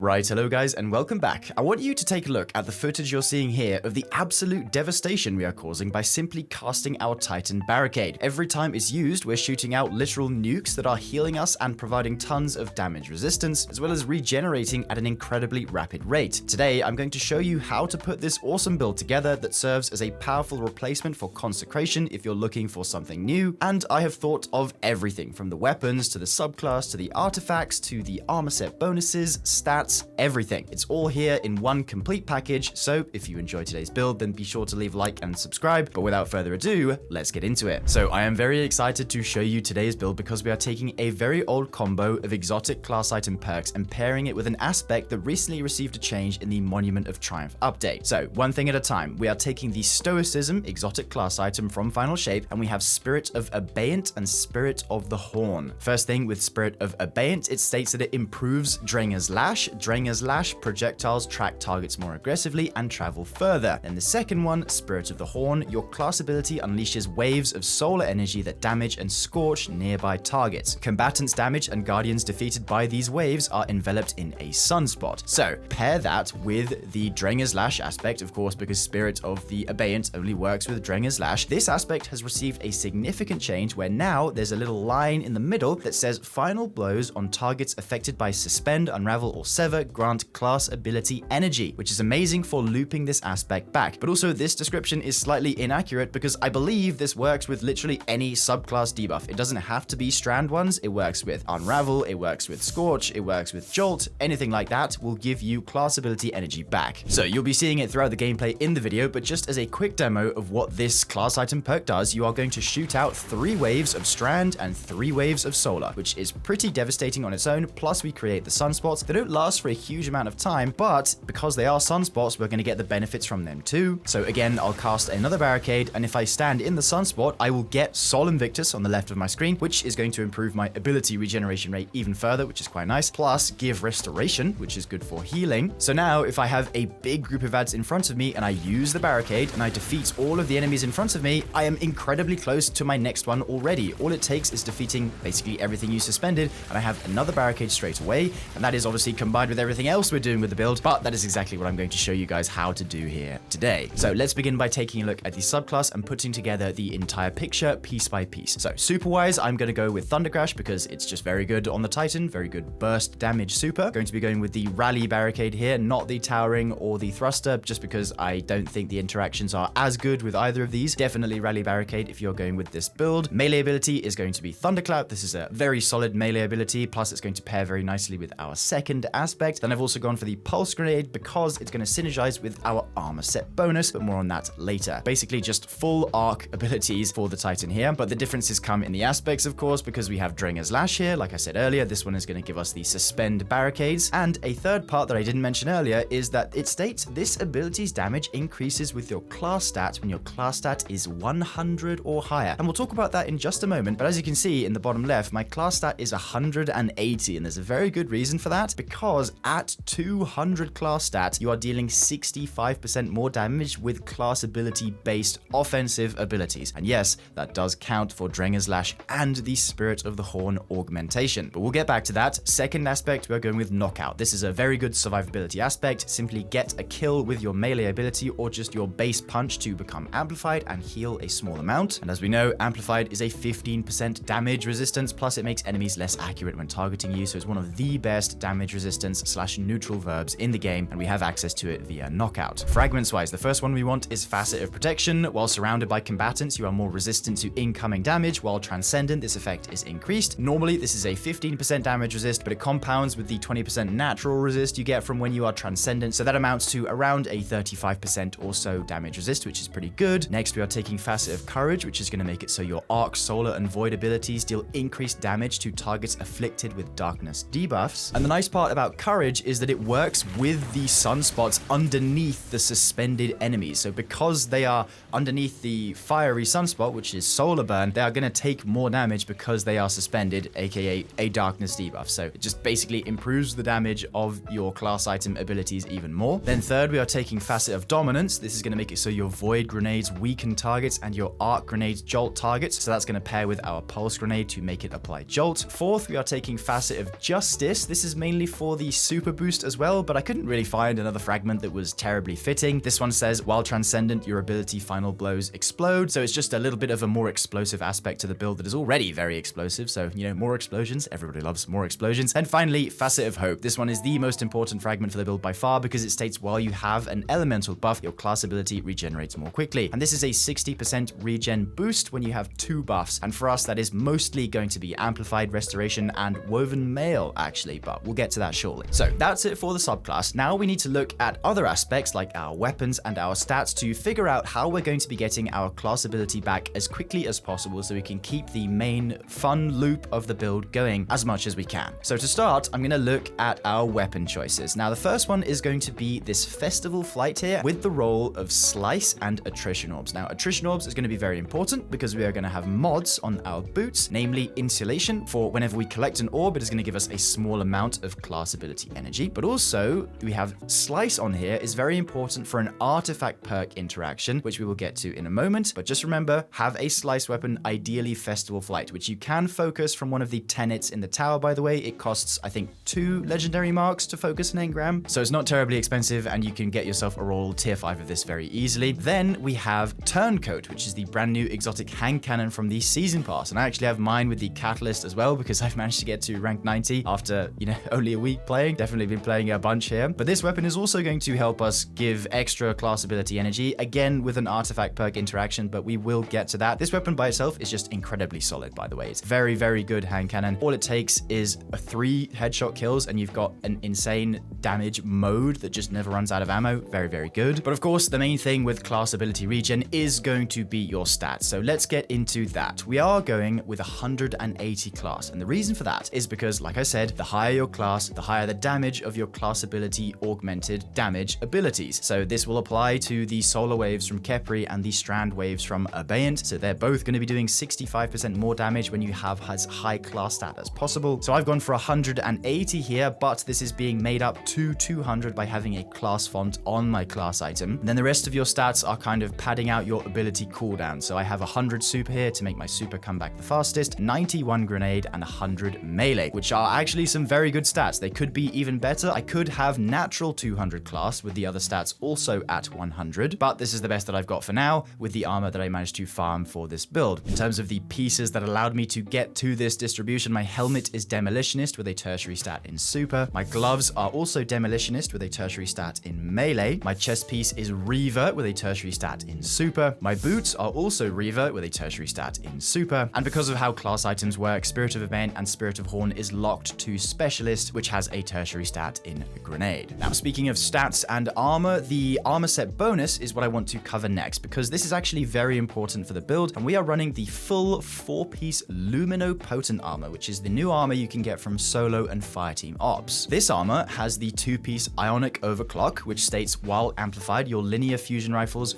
Right, hello guys and welcome back. I want you to take a look at the footage you're seeing here of the absolute devastation we are causing by simply casting our Titan barricade. Every time it's used, we're shooting out literal nukes that are healing us and providing tons of damage resistance, as well as regenerating at an incredibly rapid rate. Today, I'm going to show you how to put this awesome build together that serves as a powerful replacement for Consecration if you're looking for something new, and I have thought of everything from the weapons to the subclass to the artifacts to the armor set bonuses, stats, everything. It's all here in one complete package, so if you enjoyed today's build, then be sure to leave a like and subscribe. But without further ado, let's get into it. So I am very excited to show you today's build because we are taking a very old combo of exotic class item perks and pairing it with an aspect that recently received a change in the Monument of Triumph update. So one thing at a time, we are taking the Stoicism exotic class item from Final Shape, and we have Spirit of Abeyant and Spirit of the Horn. First thing with Spirit of Abeyant, it states that it improves Drenger's Lash. Drenger's Lash projectiles track targets more aggressively and travel further. Then the second one, Spirit of the Horn, your class ability unleashes waves of solar energy that damage and scorch nearby targets. Combatants damaged and guardians defeated by these waves are enveloped in a sunspot. So pair that with the Drenger's Lash aspect, of course, because Spirit of the Abeyant only works with Drenger's Lash. This aspect has received a significant change where now there's a little line in the middle that says final blows on targets affected by suspend, unravel, or sever grant class ability energy, which is amazing for looping this aspect back. But also this description is slightly inaccurate because I believe this works with literally any subclass debuff. It doesn't have to be strand ones. It works with unravel, it works with scorch, it works with jolt, anything like that will give you class ability energy back. So you'll be seeing it throughout the gameplay in the video, but just as a quick demo of what this class item perk does, you are going to shoot out 3 waves of strand and 3 waves of solar, which is pretty devastating on its own. Plus we create the sunspots. They don't last for a huge amount of time, but because they are sunspots, we're going to get the benefits from them too. So again, I'll cast another barricade, and if I stand in the sunspot, I will get Sol Invictus on the left of my screen, which is going to improve my ability regeneration rate even further, which is quite nice, plus give restoration, which is good for healing. So now if I have a big group of ads in front of me and I use the barricade and I defeat all of the enemies in front of me, I am incredibly close to my next one already. All it takes is defeating basically everything you suspended, and I have another barricade straight away, and that is obviously combined with everything else we're doing with the build, but that is exactly what I'm going to show you guys how to do here today. So let's begin by taking a look at the subclass and putting together the entire picture piece by piece. So super wise, I'm going to go with Thunder Crash because it's just very good on the Titan, very good burst damage super. Going to be going with the Rally barricade here, not the Towering or the Thruster, just because I don't think the interactions are as good with either of these. Definitely Rally barricade if you're going with this build. Melee ability is going to be Thunderclap. This is a very solid melee ability, plus it's going to pair very nicely with our second aspect. Then I've also gone for the Pulse Grenade because it's going to synergize with our armor set bonus, but more on that later. Basically just full arc abilities for the Titan here, but the differences come in the aspects, of course, because we have Drenger's Lash here. Like I said earlier, this one is going to give us the suspend barricades, and a third part that I didn't mention earlier is that it states this ability's damage increases with your class stat when your class stat is 100 or higher, and we'll talk about that in just a moment. But as you can see in the bottom left, my class stat is 180, and there's a very good reason for that, because at 200 class stat, you are dealing 65% more damage with class ability based offensive abilities. And yes, that does count for Drenger's Lash and the Spirit of the Horn augmentation. But we'll get back to that. Second aspect, we're going with Knockout. This is a very good survivability aspect. Simply get a kill with your melee ability or just your base punch to become amplified and heal a small amount. And as we know, amplified is a 15% damage resistance, plus it makes enemies less accurate when targeting you. So it's one of the best damage resistance / neutral verbs in the game, and we have access to it via Knockout. Fragments wise, the first one we want is Facet of Protection. While surrounded by combatants, you are more resistant to incoming damage, while Transcendent, this effect is increased. Normally, this is a 15% damage resist, but it compounds with the 20% natural resist you get from when you are Transcendent, so that amounts to around a 35% or so damage resist, which is pretty good. Next, we are taking Facet of Courage, which is going to make it so your Arc, Solar, and Void abilities deal increased damage to targets afflicted with darkness debuffs. And the nice part about Courage is that it works with the sunspots underneath the suspended enemies. So because they are underneath the fiery sunspot, which is Solar Burn, they are going to take more damage because they are suspended, aka a darkness debuff. So it just basically improves the damage of your class item abilities even more. Then third, we are taking Facet of Dominance. This is going to make it so your Void Grenades weaken targets and your Arc Grenades jolt targets. So that's going to pair with our Pulse Grenade to make it apply jolt. Fourth, we are taking Facet of Justice. This is mainly for the the super boost as well, but I couldn't really find another fragment that was terribly fitting. This one says, while transcendent, your ability final blows explode. So it's just a little bit of a more explosive aspect to the build that is already very explosive. So, you know, more explosions. Everybody loves more explosions. And finally, Facet of Hope. This one is the most important fragment for the build by far because it states while you have an elemental buff, your class ability regenerates more quickly. And this is a 60% regen boost when you have 2 buffs. And for us, that is mostly going to be Amplified Restoration and Woven Mail, actually, but we'll get to that shortly. So that's it for the subclass. Now we need to look at other aspects like our weapons and our stats to figure out how we're going to be getting our class ability back as quickly as possible so we can keep the main fun loop of the build going as much as we can. So to start, I'm going to look at our weapon choices. Now the first one is going to be this Festival Flight here with the role of Slice and Attrition Orbs. Now Attrition Orbs is going to be very important because we are going to have mods on our boots, namely Insulation. For whenever we collect an orb, it is going to give us a small amount of class ability energy, but also we have Slice on here is very important for an artifact perk interaction, which we will get to in a moment. But just remember, have a Slice weapon, ideally Festival Flight, which you can focus from one of the tenets in the tower, by the way. It costs, I think, 2 legendary marks to focus an engram, so it's not terribly expensive and you can get yourself a roll tier 5 of this very easily. Then we have Turncoat, which is the brand new exotic hand cannon from the season pass, and I actually have mine with the catalyst as well because I've managed to get to rank 90 after, you know, only a week playing. Definitely been playing a bunch here. But this weapon is also going to help us give extra class ability energy, again with an artifact perk interaction, but we will get to that. This weapon by itself is just incredibly solid, by the way. It's very, very good hand cannon. All it takes is 3 headshot kills and you've got an insane damage mode that just never runs out of ammo. Very, very good. But of course, the main thing with class ability regen is going to be your stats. So let's get into that. We are going with 180 class, and the reason for that is because, like I said, the higher your class, the higher the damage of your class ability augmented damage abilities. So this will apply to the solar waves from Khepri and the strand waves from Abeyant. So they're both going to be doing 65% more damage when you have as high class stat as possible. So I've gone for 180 here, but this is being made up to 200 by having a class font on my class item. And then the rest of your stats are kind of padding out your ability cooldown. So I have 100 super here to make my super come back the fastest, 91 grenade, and 100 melee, which are actually some very good stats. They could be even better. I could have natural 200 class with the other stats also at 100, but this is the best that I've got for now with the armor that I managed to farm for this build. In terms of the pieces that allowed me to get to this distribution, my helmet is Demolitionist with a tertiary stat in super. My gloves are also Demolitionist with a tertiary stat in melee. My chest piece is Reaver with a tertiary stat in super. My boots are also Reaver with a tertiary stat in super. And because of how class items work, Spirit of Abeyant and Spirit of Horn is locked to Specialist, which has a tertiary stat in grenade. Now, speaking of stats and armor, the armor set bonus is what I want to cover next because this is actually very important for the build, and we are running the full 4-piece Luminopotent armor, which is the new armor you can get from solo and fireteam ops. This armor has the 2-piece Ionic Overclock, which states while amplified, your linear fusion rifles,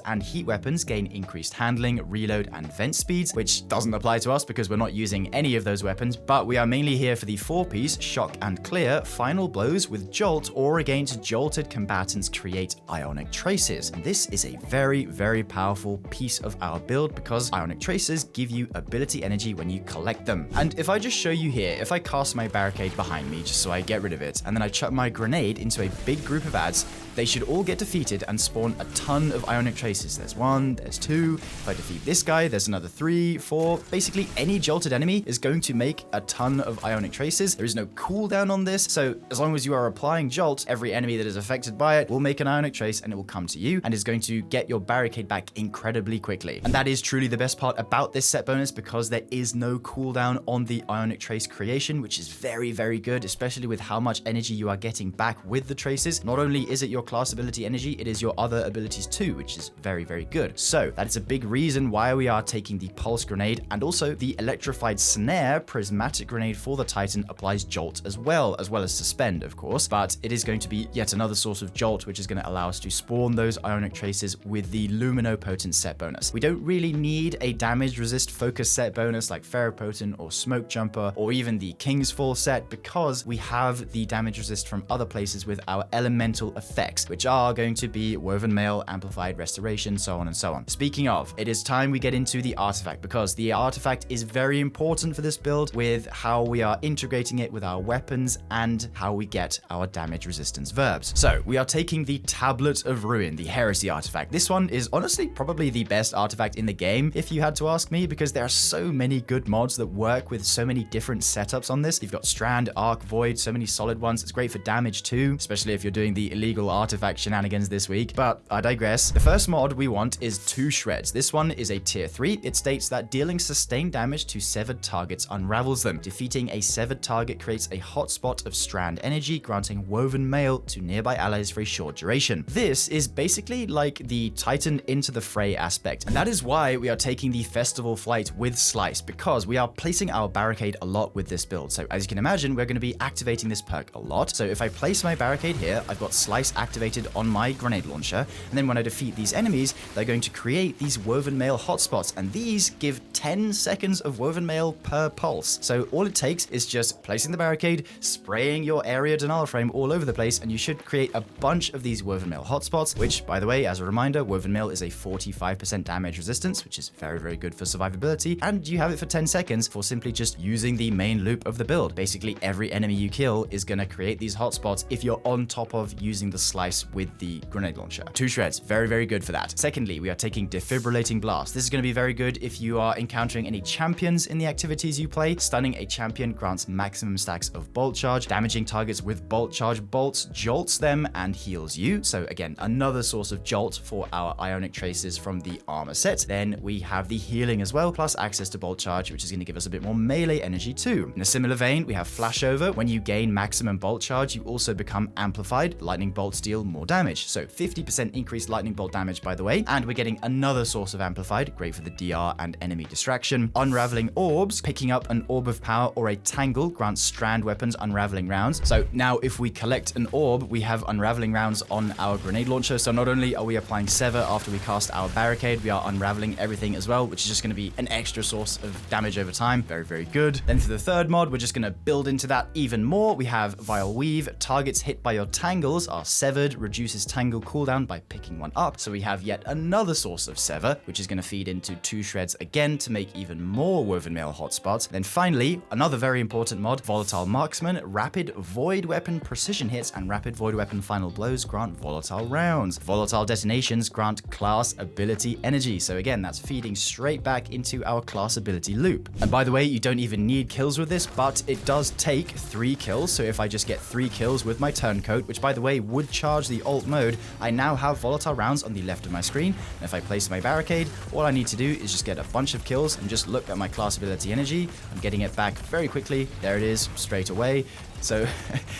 and heat weapons gain increased handling, reload, and vent speeds, which doesn't apply to us because we're not using any of those weapons, but we are mainly here for the 4-piece Shock and Clear final blows with Jolt, or against jolted combatants create Ionic Traces. And this is a very, very powerful piece of our build because Ionic Traces give you ability energy when you collect them. And if I just show you here, if I cast my barricade behind me just so I get rid of it, and then I chuck my grenade into a big group of ads, they should all get defeated and spawn a ton of Ionic Traces. There's 1, there's 2. If I defeat this guy, there's another 3, 4. Basically, any jolted enemy is going to make a ton of Ionic Traces. There is no cooldown on this, so as long as you are applying Jolt, every enemy that is affected by it will make an Ionic Trace and it will come to you and is going to get your barricade back incredibly quickly. And that is truly the best part about this set bonus because there is no cooldown on the Ionic Trace creation, which is very, very good, especially with how much energy you are getting back with the traces. Not only is it your class ability energy, it is your other abilities too, which is very, very good. So that is a big reason why we are taking the Pulse Grenade, and also the Electrified Snare Prismatic Grenade for the Titan applies Jolt as well as Suspend, of course, but it is going to be yet another source of Jolt, which is going to allow us to spawn those Ionic Traces with the Luminopotent set bonus. We don't really need a damage resist focus set bonus like Ferropotent or Smoke Jumper or even the King's Fall set because we have the damage resist from other places with our elemental effect. effects, which are going to be woven mail, amplified restoration, so on and so on. Speaking of, it is time we get into the artifact, because the artifact is very important for this build with how we are integrating it with our weapons and how we get our damage resistance verbs. So we are taking the Tablet of Ruin, the heresy artifact. This one is honestly probably the best artifact in the game, if you had to ask me, because there are so many good mods that work with so many different setups on this. You've got Strand, Arc, Void, so many solid ones. It's great for damage too, especially if you're doing the illegal artifact shenanigans this week. But I digress. The first mod we want is 2 Shreds. This one is a tier 3. It states that dealing sustained damage to severed targets unravels them. Defeating a severed target creates a hotspot of Strand energy, granting woven mail to nearby allies for a short duration. This is basically like the Titan into the fray aspect, and that is why we are taking the Festival Flight with Slice, because we are placing our barricade a lot with this build. So as you can imagine, we're going to be activating this perk a lot. So if I place my barricade here, I've got Slice activated on my grenade launcher, and then when I defeat these enemies, they're going to create these woven mail hotspots, and these give 10 seconds of woven mail per pulse. So all it takes is just placing the barricade, spraying your area denial frame all over the place, and you should create a bunch of these woven mail hotspots, which, by the way, as a reminder, woven mail is a 45% damage resistance, which is very, very good for survivability, and you have it for 10 seconds for simply just using the main loop of the build. Basically, every enemy you kill is going to create these hotspots if you're on top of using the Slice with the grenade launcher. 2 Shreds, very, very good for that. Secondly, we are taking Defibrillating Blast. This is going to be very good if you are encountering any champions in the activities you play. Stunning a champion grants maximum stacks of bolt charge. Damaging targets with bolt charge bolts jolts them and heals you. So again, another source of jolt for our ionic traces from the armor set. Then we have the healing as well, plus access to bolt charge, which is going to give us a bit more melee energy too. In a similar vein, we have flashover. When you gain maximum bolt charge, you also become amplified. Lightning bolts deal more damage. So 50% increased lightning bolt damage, by the way. And we're getting another source of amplified, great for the DR and enemy distraction. Unraveling orbs. Picking up an orb of power or a tangle grants strand weapons unraveling rounds. So now if we collect an orb, we have unraveling rounds on our grenade launcher. So not only are we applying sever after we cast our barricade, we are unraveling everything as well, which is just going to be an extra source of damage over time. Very, very good. Then for the third mod, we're just going to build into that even more. We have Vile Weave. Targets hit by your tangles are severed, reduces tangle cooldown by picking one up. So we have yet another source of sever, which is going to feed into 2 Shreds again to make even more woven mail hotspots. Then finally, another very important mod, Volatile Marksman. Rapid void weapon precision hits and rapid void weapon final blows grant volatile rounds. Volatile detonations grant class ability energy. So again, that's feeding straight back into our class ability loop. And by the way, you don't even need kills with this, but it does take 3 kills. So if I just get 3 kills with my turncoat, which by the way would charge the alt mode, I now have volatile rounds on the left of my screen. And if I place my barricade, all I need to do is just get a bunch of kills and just look at my class ability energy. I'm getting it back very quickly. There it is, straight away. So,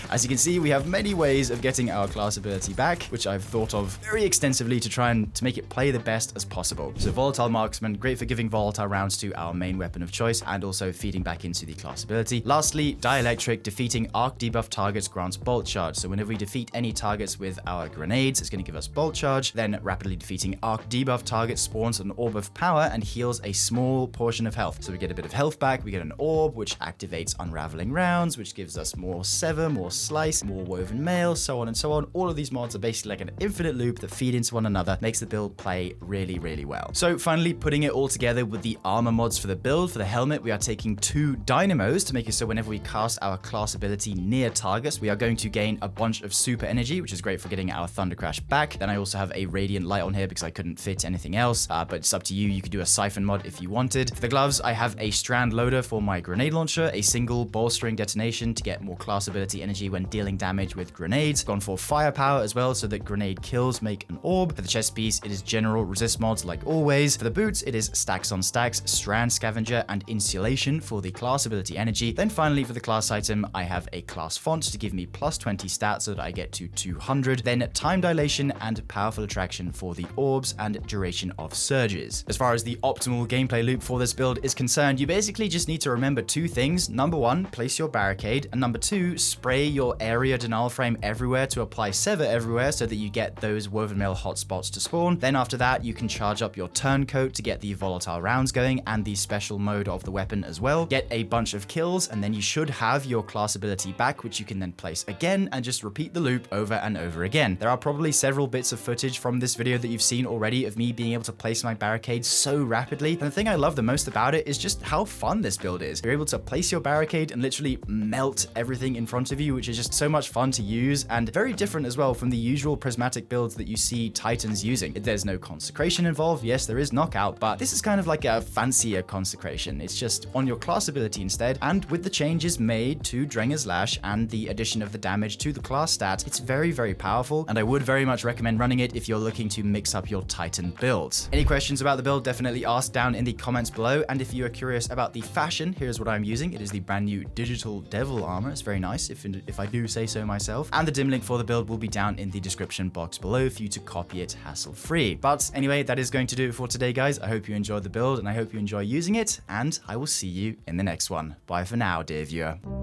as you can see, we have many ways of getting our class ability back, which I've thought of very extensively to try and to make it play the best as possible. So, Volatile Marksman, great for giving volatile rounds to our main weapon of choice and also feeding back into the class ability. Lastly, Dielectric, defeating arc debuff targets grants bolt charge. So, whenever we defeat any targets with our grenades, it's going to give us bolt charge. Then, rapidly defeating arc debuff targets spawns an orb of power and heals a small portion of health. So, we get a bit of health back. We get an orb, which activates unraveling rounds, which gives us more sever, more slice, more woven mail, so on and so on. All of these mods are basically like an infinite loop that feed into one another, makes the build play really, really well. So finally, putting it all together with the armor mods for the build. For the helmet, we are taking 2 dynamos to make it so whenever we cast our class ability near targets, we are going to gain a bunch of super energy, which is great for getting our thunder crash back. Then I also have a radiant light on here because I couldn't fit anything else, but it's up to you. You could do a siphon mod if you wanted. For the gloves, I have a strand loader for my grenade launcher, a single bolstering detonation to get more class ability energy when dealing damage with grenades. Gone for firepower as well so that grenade kills make an orb. For the chest piece, it is general resist mods like always. For the boots, it is stacks on stacks, strand scavenger, and insulation for the class ability energy. Then finally, for the class item, I have a class font to give me plus 20 stats so that I get to 200. Then time dilation and powerful attraction for the orbs and duration of surges. As far as the optimal gameplay loop for this build is concerned, you basically just need to remember 2 things. Number 1, place your barricade, and number 2, spray your area denial frame everywhere to apply sever everywhere so that you get those woven mail hotspots to spawn. Then after that, you can charge up your turncoat to get the volatile rounds going and the special mode of the weapon as well. Get a bunch of kills, and then you should have your class ability back, which you can then place again and just repeat the loop over and over again. There are probably several bits of footage from this video that you've seen already of me being able to place my barricade so rapidly, and the thing I love the most about it is just how fun this build is. You're able to place your barricade and literally melt everything in front of you, which is just so much fun to use, and very different as well from the usual prismatic builds that you see Titans using. There's no consecration involved. Yes, there is knockout, but this is kind of like a fancier consecration. It's just on your class ability instead, and with the changes made to Drenger's Lash and the addition of the damage to the class stat, it's very, very powerful, and I would very much recommend running it if you're looking to mix up your Titan builds. Any questions about the build, definitely ask down in the comments below, and if you are curious about the fashion, here's what I'm using. It is the brand new digital devil armor. It's very nice, if I do say so myself, and the dim link for the build will be down in the description box below for you to copy it hassle-free. But anyway, that is going to do it for today, guys. I hope you enjoyed the build, and I hope you enjoy using it, and I will see you in the next one. Bye for now, dear viewer.